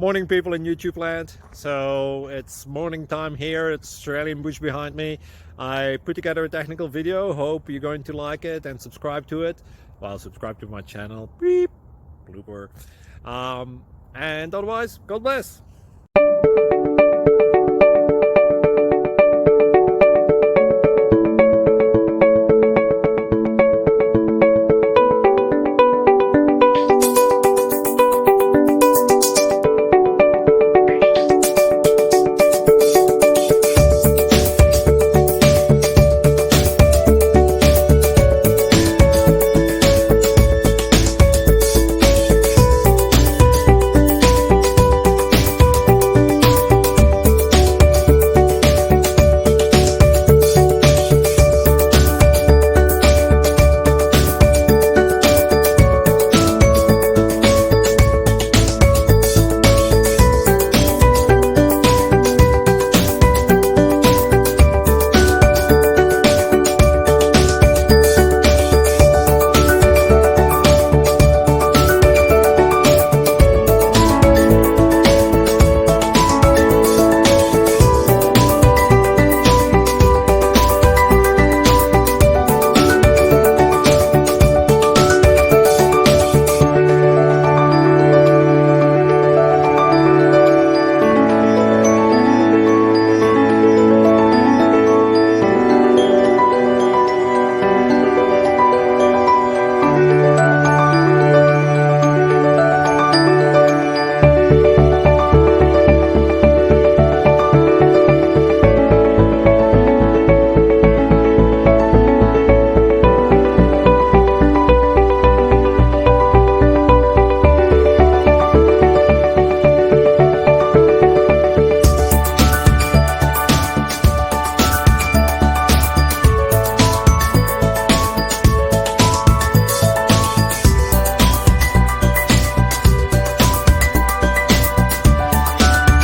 Morning, people in YouTube land. So it's morning time here. It's Australian bush behind me. I put together a technical video. Hope you're going to like it and subscribe to it. Well, subscribe to my channel. Beep. Blooper. And otherwise, God bless.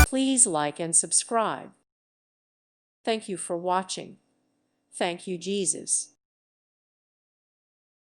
Please like and subscribe. Thank you for watching. Thank you, Jesus.